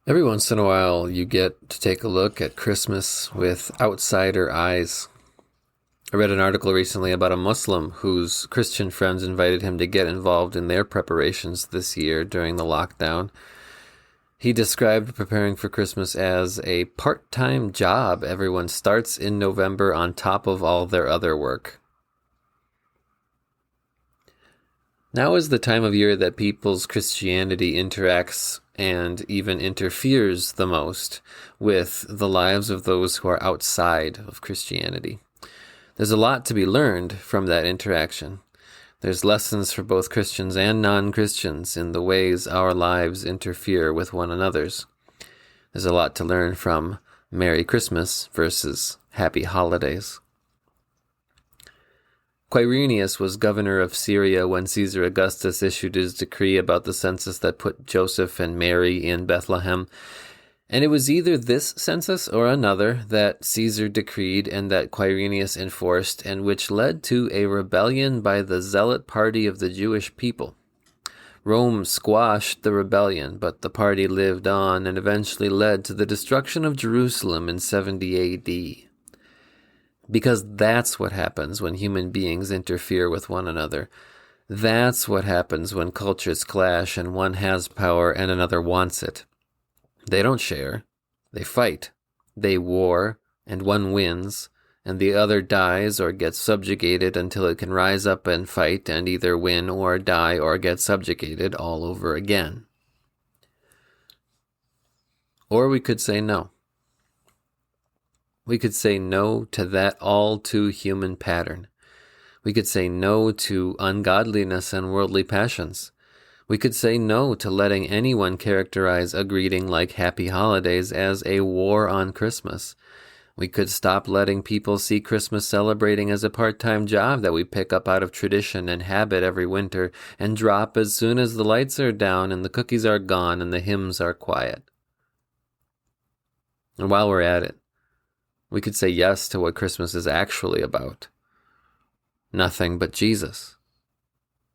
Every once in a while, you get to take a look at Christmas with outsider eyes. I read an article recently about a Muslim whose Christian friends invited him to get involved in their preparations this year during the lockdown. He described preparing for Christmas as a part-time job everyone starts in November on top of all their other work. Now is the time of year that people's Christianity interacts and even interferes the most with the lives of those who are outside of Christianity. There's a lot to be learned from that interaction. There's lessons for both Christians and non-Christians in the ways our lives interfere with one another's. There's a lot to learn from Merry Christmas versus Happy Holidays. Quirinius was governor of Syria when Caesar Augustus issued his decree about the census that put Joseph and Mary in Bethlehem. And it was either this census or another that Caesar decreed and that Quirinius enforced, and which led to a rebellion by the zealot party of the Jewish people. Rome squashed the rebellion, but the party lived on and eventually led to the destruction of Jerusalem in 70 AD. Because that's what happens when human beings interfere with one another. That's what happens when cultures clash and one has power and another wants it. They don't share. They fight. They war, and one wins, and the other dies or gets subjugated until it can rise up and fight and either win or die or get subjugated all over again. Or we could say no. We could say no to that all too human pattern. We could say no to ungodliness and worldly passions. We could say no to letting anyone characterize a greeting like Happy Holidays as a war on Christmas. We could stop letting people see Christmas celebrating as a part-time job that we pick up out of tradition and habit every winter and drop as soon as the lights are down and the cookies are gone and the hymns are quiet. And while we're at it, we could say yes to what Christmas is actually about. Nothing but Jesus.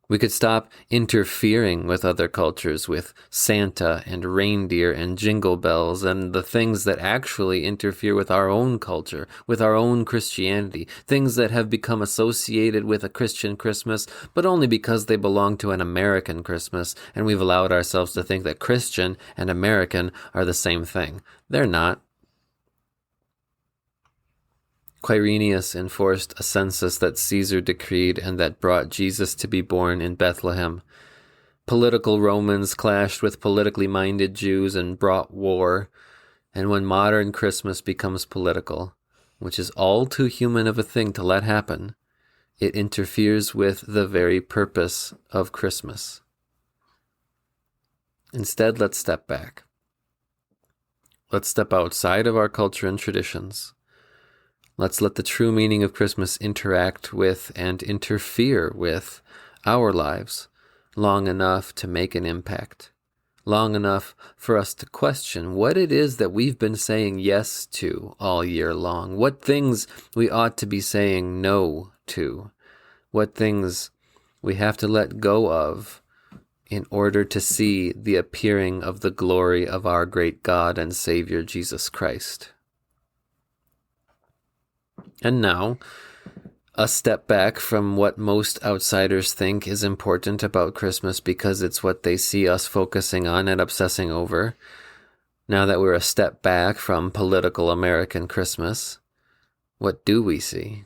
We could stop interfering with other cultures with Santa and reindeer and jingle bells and the things that actually interfere with our own culture, with our own Christianity, things that have become associated with a Christian Christmas, but only because they belong to an American Christmas, and we've allowed ourselves to think that Christian and American are the same thing. They're not. Quirinius enforced a census that Caesar decreed and that brought Jesus to be born in Bethlehem. Political Romans clashed with politically minded Jews and brought war. And when modern Christmas becomes political, which is all too human of a thing to let happen, it interferes with the very purpose of Christmas. Instead, let's step back. Let's step outside of our culture and traditions. Let's let the true meaning of Christmas interact with and interfere with our lives long enough to make an impact, long enough for us to question what it is that we've been saying yes to all year long, what things we ought to be saying no to, what things we have to let go of in order to see the appearing of the glory of our great God and Savior Jesus Christ. And now, a step back from what most outsiders think is important about Christmas because it's what they see us focusing on and obsessing over. Now that we're a step back from political American Christmas, what do we see?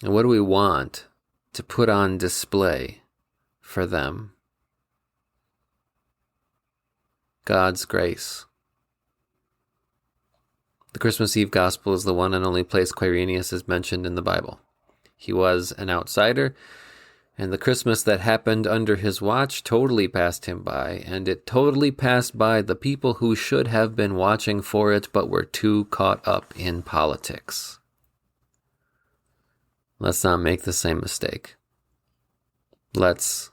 And what do we want to put on display for them? God's grace. The Christmas Eve Gospel is the one and only place Quirinius is mentioned in the Bible. He was an outsider, and the Christmas that happened under his watch totally passed him by, and it totally passed by the people who should have been watching for it but were too caught up in politics. Let's not make the same mistake. Let's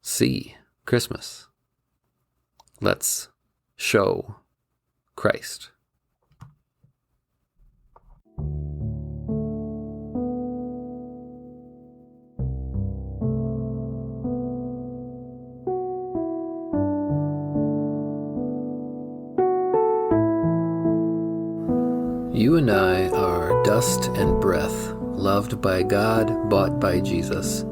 see Christmas. Let's show Christ. You and I are dust and breath, loved by God, bought by Jesus.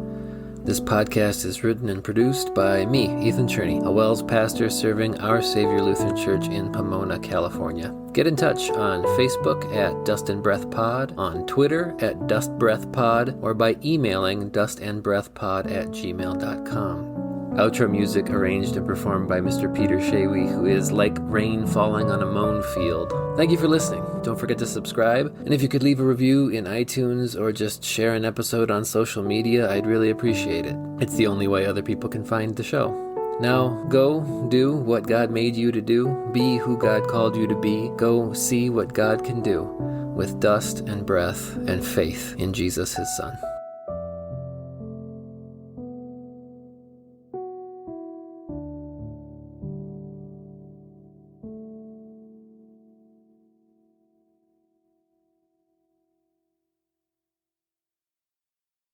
This podcast is written and produced by me, Ethan Cherney, a WELS pastor serving Our Savior Lutheran Church in Pomona, California. Get in touch on Facebook at Dust and Breath Pod, on Twitter at Dust Breath Pod, or by emailing dustandbreathpod@gmail.com. Outro music arranged and performed by Mr. Peter Shawy, who is like rain falling on a mown field. Thank you for listening. Don't forget to subscribe, and if you could leave a review in iTunes or just share an episode on social media, I'd really appreciate it. It's the only way other people can find the show. Now, go do what God made you to do. Be who God called you to be. Go see what God can do with dust and breath and faith in Jesus, his Son.